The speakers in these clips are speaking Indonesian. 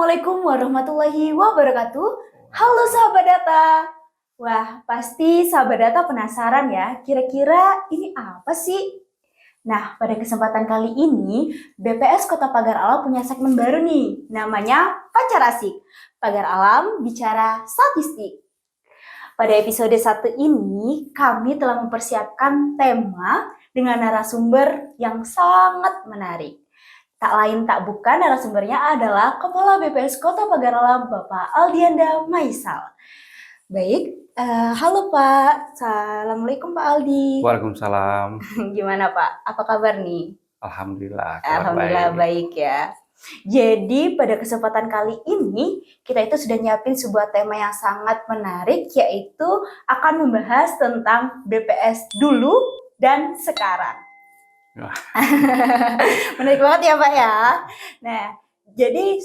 Assalamualaikum warahmatullahi wabarakatuh. Halo sahabat data. Wah, pasti sahabat data penasaran ya, kira-kira ini apa sih? Nah, pada kesempatan kali ini, BPS Kota Pagar Alam punya segmen baru nih, namanya Pacar Asik. Pagar Alam bicara statistik. Pada episode 1 ini, kami telah mempersiapkan tema dengan narasumber yang sangat menarik. Tak lain tak bukan narasumbernya adalah Kepala BPS Kota Pagar Alam, Bapak Aldianda Maisal. Baik, halo Pak. Assalamualaikum Pak Aldi. Waalaikumsalam. Gimana Pak? Apa kabar nih? Alhamdulillah, Alhamdulillah baik ya. Jadi pada kesempatan kali ini kita itu sudah nyiapin sebuah tema yang sangat menarik, yaitu akan membahas tentang BPS dulu dan sekarang. Menarik banget ya Pak ya. Nah, jadi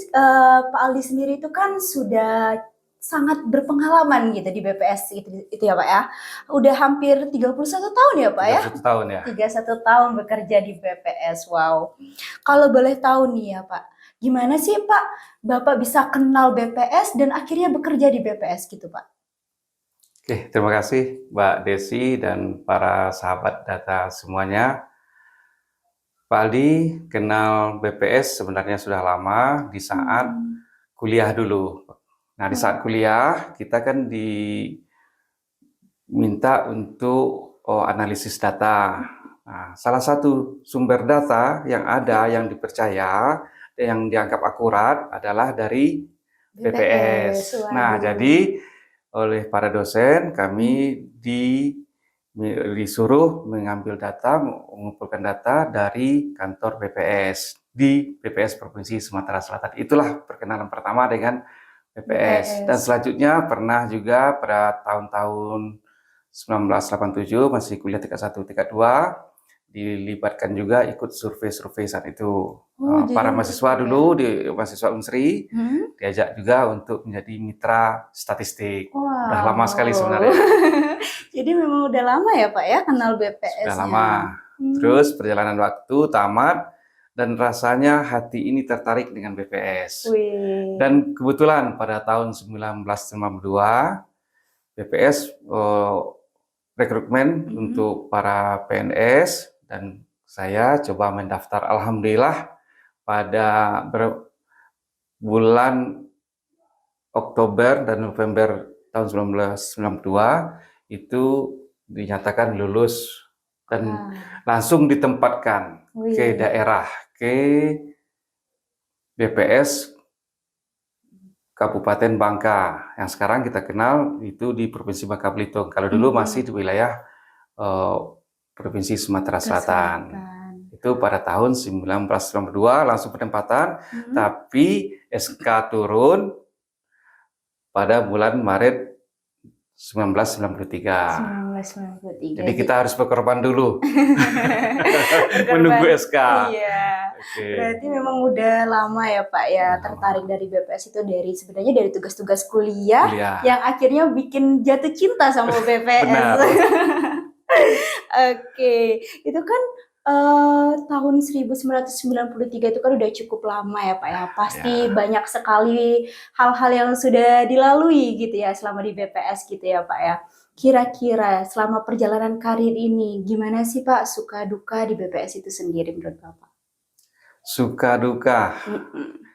Pak Aldi sendiri itu kan sudah sangat berpengalaman gitu di BPS itu ya Pak ya. Udah hampir 31 tahun ya Pak ya? 31 tahun ya. 31 tahun bekerja di BPS, wow. Kalau boleh tahu nih ya Pak, gimana sih Pak Bapak bisa kenal BPS dan akhirnya bekerja di BPS gitu Pak? Oke, terima kasih Mbak Desi dan para sahabat data semuanya. Pak Aldi kenal BPS sebenarnya sudah lama di saat kuliah dulu. Nah, di saat kuliah kita kan diminta untuk analisis data. Nah, salah satu sumber data yang ada, yang dipercaya, yang dianggap akurat adalah dari BPS. Nah, jadi oleh para dosen kami disuruh mengambil data, mengumpulkan data dari kantor BPS di BPS Provinsi Sumatera Selatan. Itulah perkenalan pertama dengan BPS. Dan selanjutnya pernah juga pada tahun-tahun 1987 masih kuliah tingkat 1, tingkat 2, dilibatkan juga ikut survei-survei saat itu. Para mahasiswa dulu, mahasiswa Unsri, diajak juga untuk menjadi mitra statistik. Udah lama sekali sebenarnya. Jadi memang udah lama ya Pak ya kenal BPS-nya. Sudah lama. Terus perjalanan waktu tamat dan rasanya hati ini tertarik dengan BPS. Dan kebetulan pada tahun 1992 BPS rekrutmen untuk para PNS dan saya coba mendaftar. Alhamdulillah pada bulan Oktober dan November tahun 1992 itu dinyatakan lulus dan langsung ditempatkan ke daerah, ke BPS Kabupaten Bangka, yang sekarang kita kenal itu di Provinsi Bangka Belitung. Kalau dulu masih di wilayah Provinsi Sumatera Selatan. Itu pada tahun 1992 langsung penempatan, tapi SK turun pada bulan Maret 1993. Jadi kita harus berkorban dulu. Menunggu SK. Iya. Berarti memang udah lama ya Pak ya tertarik dari BPS itu sebenarnya dari tugas-tugas kuliah yang akhirnya bikin jatuh cinta sama BPS. Benar. Oke, itu kan tahun 1993 itu kan udah cukup lama ya Pak ya. Pasti banyak sekali hal-hal yang sudah dilalui gitu ya selama di BPS gitu ya Pak ya. Kira-kira selama perjalanan karir ini gimana sih Pak suka duka di BPS itu sendiri menurut Bapak? Suka duka.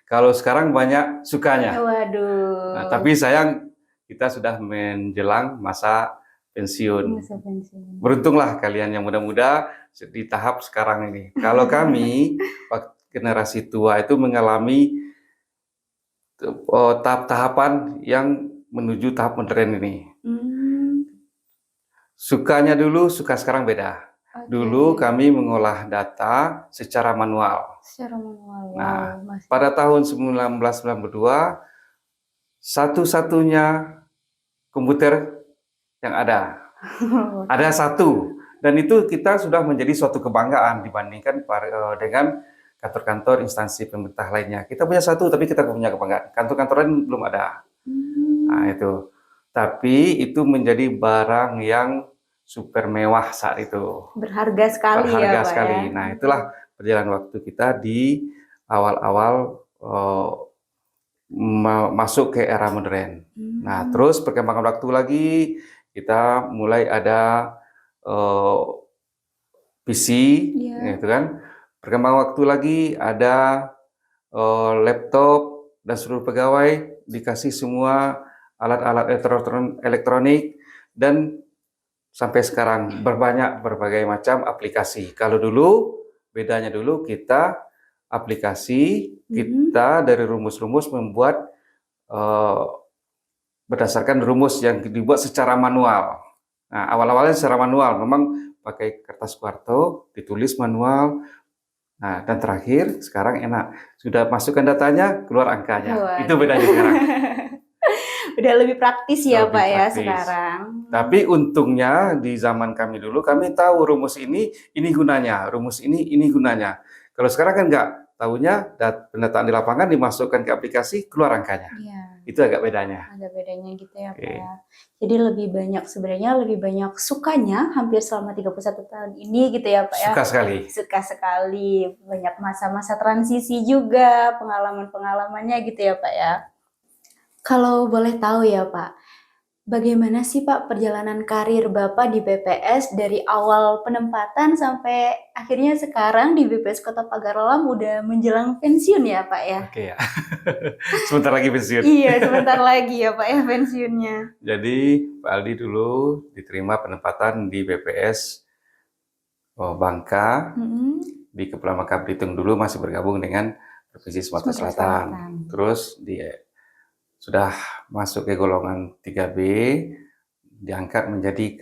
Kalau sekarang banyak sukanya. Waduh. Nah, tapi sayang kita sudah menjelang masa pensiun. Beruntunglah kalian yang muda-muda di tahap sekarang ini. Kalau kami generasi tua itu mengalami tahap-tahapan yang menuju tahap modern ini. Sukanya dulu, suka sekarang beda. Dulu kami mengolah data secara manual. Nah, pada tahun 1992 satu-satunya komputer yang ada. Ada satu. Dan itu kita sudah menjadi suatu kebanggaan dibandingkan dengan kantor-kantor instansi pemerintah lainnya. Kita punya satu, tapi kita punya kebanggaan. Kantor-kantor lain belum ada. Nah, itu. Tapi itu menjadi barang yang super mewah saat itu. Berharga sekali Berharga ya Pak sekali. ya. Nah, itulah perjalanan waktu kita di awal-awal masuk ke era modern. Nah, terus perkembangan waktu lagi kita mulai ada PC, gitu kan. Perkembangan waktu lagi ada laptop dan seluruh pegawai dikasih semua alat-alat elektronik dan sampai sekarang berbagai macam aplikasi. Kalau dulu bedanya dulu kita aplikasi kita dari rumus-rumus membuat berdasarkan rumus yang dibuat secara manual. Nah, awal-awalnya secara manual, memang pakai kertas kuarto, ditulis manual. Nah, dan terakhir sekarang enak, sudah masukkan datanya, keluar angkanya. Itu bedanya sekarang. Udah lebih praktis ya lebih Pak praktis. Ya sekarang. Tapi untungnya di zaman kami dulu, kami tahu rumus ini gunanya, rumus ini gunanya. Kalau sekarang kan enggak, tahunya pendataan di lapangan dimasukkan ke aplikasi, keluar angkanya. Iya. Itu agak bedanya. Ada bedanya gitu ya Pak ya. Jadi sebenarnya lebih banyak sukanya hampir selama 31 tahun ini gitu ya Pak ya. Suka sekali. Suka sekali. Banyak masa-masa transisi juga, pengalaman-pengalamannya gitu ya Pak ya. Kalau boleh tahu ya Pak, bagaimana sih Pak perjalanan karir Bapak di BPS dari awal penempatan sampai akhirnya sekarang di BPS Kota Pagar Alam udah menjelang pensiun ya Pak ya? Oke ya, sebentar lagi pensiun. Iya, sebentar lagi ya Pak ya pensiunnya. Jadi Pak Aldi dulu diterima penempatan di BPS Bangka, di Kepulauan Bangka Belitung dulu masih bergabung dengan Provinsi Sumatera Selatan. Terus sudah masuk ke golongan 3B, diangkat menjadi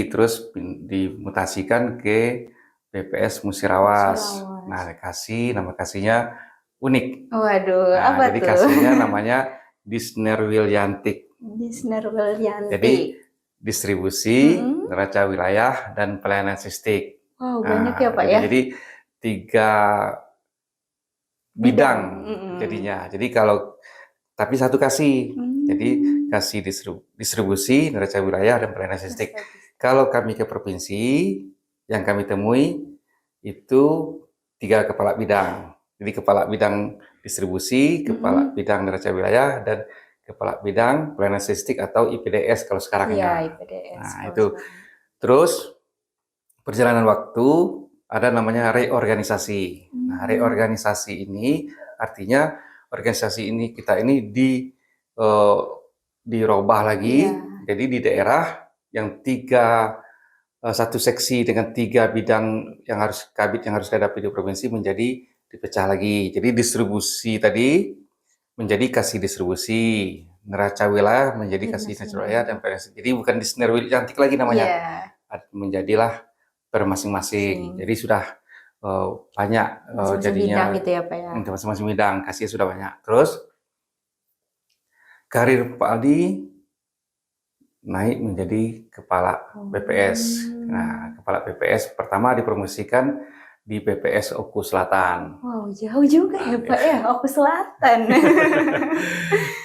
terus dimutasikan ke BPS Musirawas. Nah, nama kasihnya unik. Waduh, apa jadi tuh? kasihnya namanya Disner Williantik. Disner Williantik. Jadi distribusi, neraca wilayah, dan pelayanan logistik. Wow, banyak ya Pak ya. Jadi 3 bidang jadinya. Jadi tapi satu kasih. Jadi kasih distribusi, neraca wilayah, dan pelayanan logistik. Kalau kami ke provinsi, yang kami temui itu 3 kepala bidang. Jadi kepala bidang distribusi, kepala bidang neraca wilayah, dan kepala bidang pelayanan logistik atau IPDS kalau sekarang ya. Iya, IPDS. Nah, itu. Terus perjalanan waktu ada namanya reorganisasi. Nah, reorganisasi ini artinya organisasi ini dirubah lagi. Jadi di daerah yang satu seksi dengan 3 bidang yang harus dihadapi di provinsi menjadi dipecah lagi. Jadi distribusi tadi menjadi kasih distribusi, neraca wilayah menjadi kasih neraca wilayah, dan jadi bukan Disner Williantik lagi namanya. Menjadilah per masing-masing. Jadi sudah banyak jadinya bidang gitu ya Pak ya. Masing-masing bidang kasih sudah banyak. Terus karir Pak Aldi naik menjadi kepala BPS. Nah, kepala BPS pertama dipromosikan di BPS Oku Selatan. Wow, jauh juga ya Pak ya, Oku Selatan.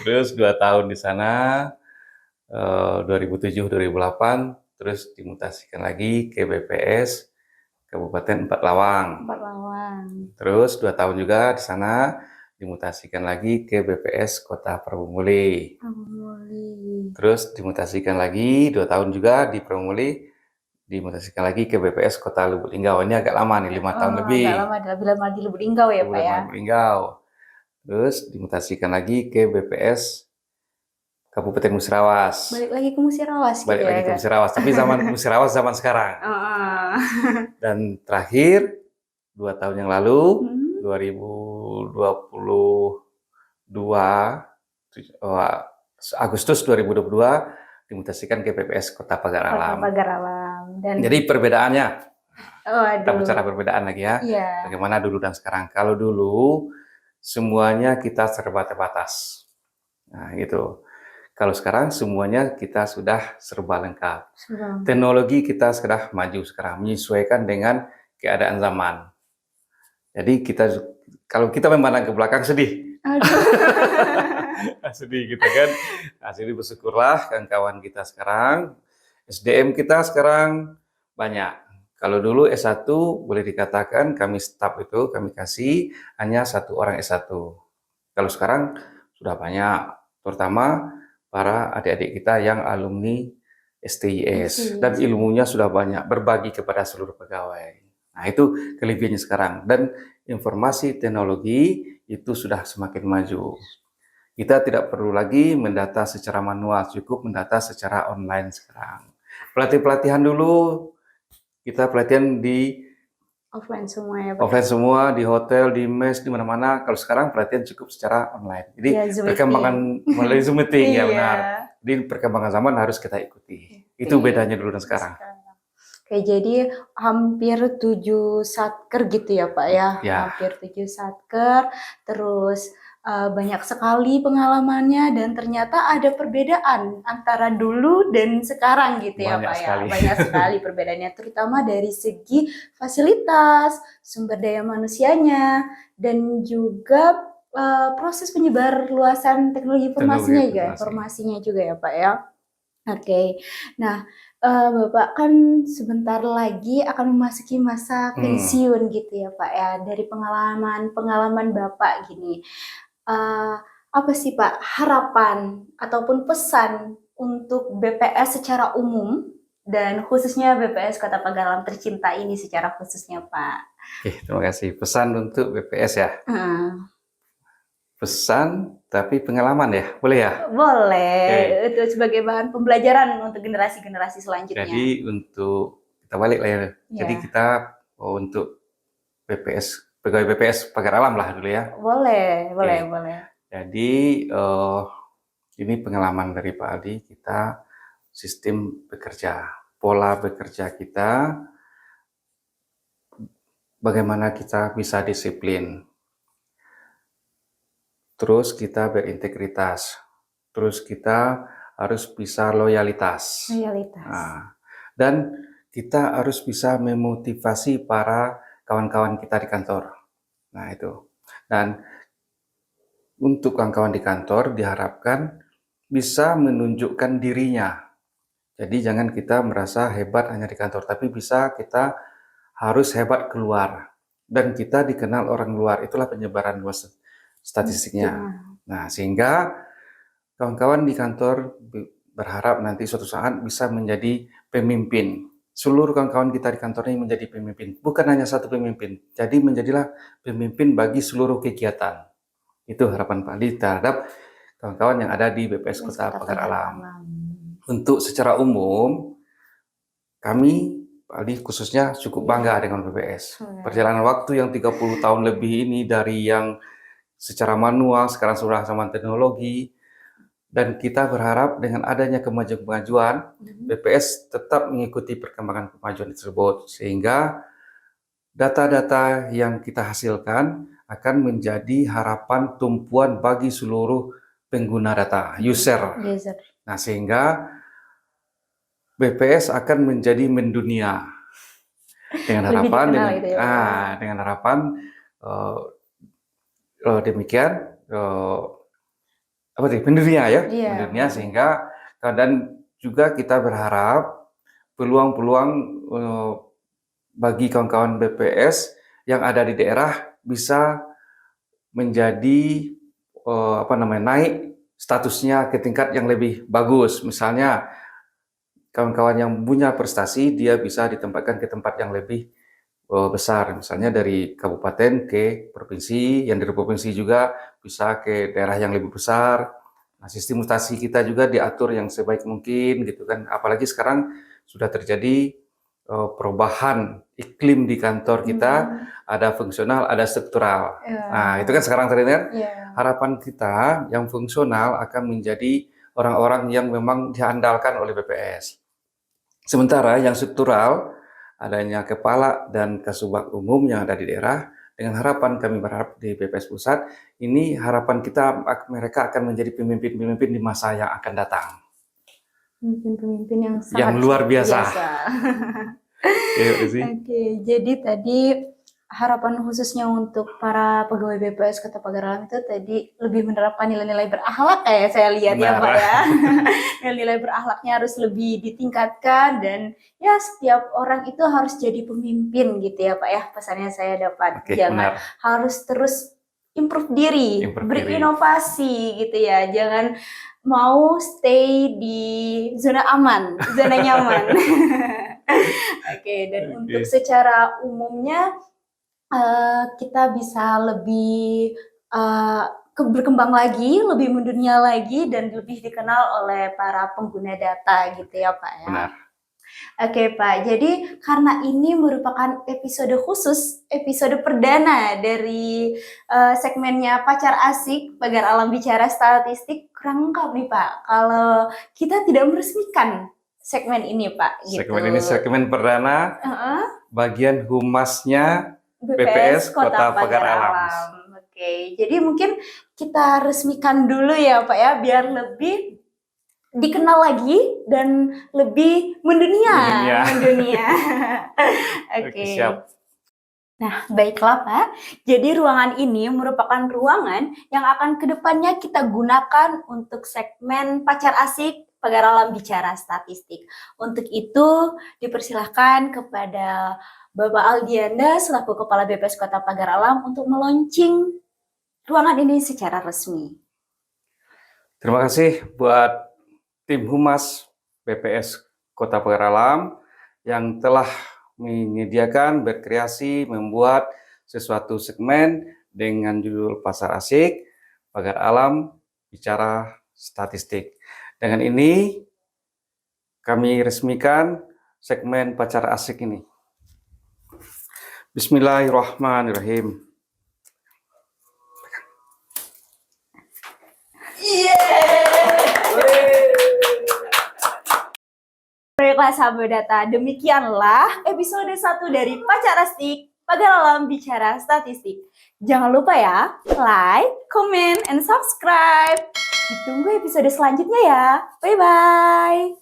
Terus 2 tahun di sana, 2007-2008, terus dimutasikan lagi ke BPS Kabupaten Empat Lawang. Terus 2 tahun juga di sana dimutasikan lagi ke BPS Kota Probomuli. Terus dimutasikan lagi 2 tahun juga di Probomuli, dimutasikan lagi ke BPS Kota Lubuk Linggau. Ini agak lama nih, 5 tahun lebih. Lebih lama di Lubuk Linggau ya Pak ya. Lubuk Linggau. Terus dimutasikan lagi ke BPS Kabupaten Musirawas. Balik lagi ke Musirawas. Balik lagi ke Musirawas, tapi zaman Musirawas zaman sekarang. Dan terakhir 2 tahun yang lalu, 2022, Agustus 2022, dimutasikan ke BPS Kota Pagar Alam. Jadi perbedaannya, kita bicara perbedaan lagi ya. Bagaimana dulu dan sekarang. Kalau dulu semuanya kita serba terbatas. Nah, gitu. Kalau sekarang semuanya kita sudah serba lengkap. Teknologi kita sudah maju sekarang, menyesuaikan dengan keadaan zaman. Jadi kalau kita memandang ke belakang sedih. Sedih gitu kan. Nah, jadi bersyukurlah kawan-kawan kita sekarang, SDM kita sekarang banyak. Kalau dulu S1 boleh dikatakan kami staf itu kami kasih hanya 1 orang S1. Kalau sekarang sudah banyak, terutama para adik-adik kita yang alumni STIS dan ilmunya sudah banyak berbagi kepada seluruh pegawai. Nah, itu kelebihannya sekarang, dan informasi teknologi itu sudah semakin maju. Kita tidak perlu lagi mendata secara manual, cukup mendata secara online sekarang. Pelatihan dulu kita pelatihan di Offline semua ya, Pak? offline semua, di hotel, di mes, di mana-mana. Kalau sekarang pelatihan cukup secara online. Jadi Ya, Zoom perkembangan melalui Zoom meeting ya Iya. benar. Jadi perkembangan zaman harus kita ikuti. Itu bedanya dulu dan sekarang. Oke, jadi hampir 7 satker gitu ya, Pak ya? Ya. Hampir 7 satker, terus banyak sekali pengalamannya, dan ternyata ada perbedaan antara dulu dan sekarang gitu ya, Banyak Pak sekali. ya? Banyak sekali perbedaannya, terutama dari segi fasilitas, sumber daya manusianya, dan juga proses penyebar luasan teknologi informasinya juga ya, Pak ya? Oke, nah Bapak kan sebentar lagi akan memasuki masa pensiun gitu ya, Pak ya. Dari pengalaman Bapak gini, apa sih Pak harapan ataupun pesan untuk BPS secara umum dan khususnya BPS Kota Pagalang tercinta ini secara khususnya, Pak? Oke, terima kasih. Pesan untuk BPS ya. Pesan tapi pengalaman ya, boleh ya? Boleh, itu sebagai bahan pembelajaran untuk generasi-generasi selanjutnya. Jadi untuk kita balik lah ya. Jadi kita untuk BPS, pegawai BPS Pagar Alam lah dulu ya. Boleh. Jadi ini pengalaman dari Pak Aldi, kita sistem bekerja, pola bekerja kita, bagaimana kita bisa disiplin, terus kita berintegritas, terus kita harus bisa loyalitas. Nah, dan kita harus bisa memotivasi para kawan-kawan kita di kantor. Nah itu. Dan untuk kawan-kawan di kantor diharapkan bisa menunjukkan dirinya. Jadi jangan kita merasa hebat hanya di kantor, tapi kita harus hebat keluar. Dan kita dikenal orang luar, itulah penyebaran luas statistiknya. Nah, sehingga kawan-kawan di kantor berharap nanti suatu saat bisa menjadi pemimpin. Seluruh kawan-kawan kita di kantor ini menjadi pemimpin. Bukan hanya satu pemimpin, jadi menjadilah pemimpin bagi seluruh kegiatan. Itu harapan Pak Adi terhadap kawan-kawan yang ada di BPS Kota Pagar Alam. Untuk secara umum, kami Pak Aldi khususnya cukup bangga dengan BPS. Perjalanan waktu yang 30 tahun lebih ini dari yang secara manual, sekarang sudah sama teknologi, dan kita berharap dengan adanya kemajuan BPS tetap mengikuti perkembangan kemajuan tersebut, sehingga data-data yang kita hasilkan akan menjadi harapan tumpuan bagi seluruh pengguna data, user. Nah, sehingga BPS akan menjadi mendunia dengan harapan demikian mendunia ya, mendunia, sehingga dan juga kita berharap peluang-peluang bagi kawan-kawan BPS yang ada di daerah bisa menjadi naik statusnya ke tingkat yang lebih bagus. Misalnya kawan-kawan yang punya prestasi, dia bisa ditempatkan ke tempat yang lebih besar, misalnya dari kabupaten ke provinsi, yang dari provinsi juga bisa ke daerah yang lebih besar. Nah, sistem mutasi kita juga diatur yang sebaik mungkin gitu kan. Apalagi sekarang sudah terjadi perubahan iklim di kantor kita, ada fungsional, ada struktural. Nah, itu kan sekarang terlihat. Harapan kita yang fungsional akan menjadi orang-orang yang memang diandalkan oleh BPS. Sementara yang struktural, adanya kepala dan kasubag umum yang ada di daerah, dengan harapan kami berharap di BPS Pusat, ini harapan kita mereka akan menjadi pemimpin-pemimpin di masa yang akan datang. Pemimpin yang sangat luar biasa. Oke, jadi tadi harapan khususnya untuk para pegawai BPS Kota Pagar Alam itu tadi lebih menerapkan nilai-nilai berakhlak kayak saya lihat ya Benar. Pak ya. Nilai-nilai berakhlaknya harus lebih ditingkatkan dan ya setiap orang itu harus jadi pemimpin gitu ya Pak ya. Pesannya saya dapat. Oke, Jangan benar. harus terus improve diri, Improve diri. berinovasi gitu ya. Jangan mau stay di zona aman, zona nyaman. Oke, dan untuk secara umumnya kita bisa lebih berkembang lagi, lebih mendunia lagi, dan lebih dikenal oleh para pengguna data gitu ya Pak ya. Benar. Oke Pak, jadi karena ini merupakan episode khusus, episode perdana dari segmennya Pacar Asik, Pagar Alam Bicara Statistik, kurang lengkap nih Pak, kalau kita tidak meresmikan segmen ini Pak. Gitu. Segmen ini segmen perdana, bagian humasnya BPS Kota Pagar Alam. Oke, jadi mungkin kita resmikan dulu ya Pak ya, biar lebih dikenal lagi dan lebih mendunia. Oke. Siap. Nah, baiklah Pak. Jadi ruangan ini merupakan ruangan yang akan kedepannya kita gunakan untuk segmen Pacar Asik Pagar Alam Bicara Statistik. Untuk itu dipersilahkan kepada Bapak Aldianda selaku Kepala BPS Kota Pagar Alam untuk meluncing ruangan ini secara resmi. Terima kasih buat tim Humas BPS Kota Pagar Alam yang telah menyediakan, berkreasi, membuat sesuatu segmen dengan judul Pasar Asik, Pagar Alam, Bicara Statistik. Dengan ini kami resmikan segmen Pacar Asik ini. Bismillahirrahmanirrahim. Baiklah sahabat data, demikianlah episode 1 dari Pacar Asik, Pagar Alam Bicara Statistik. Jangan lupa ya, like, comment, and subscribe. Ditunggu episode selanjutnya ya. Bye-bye.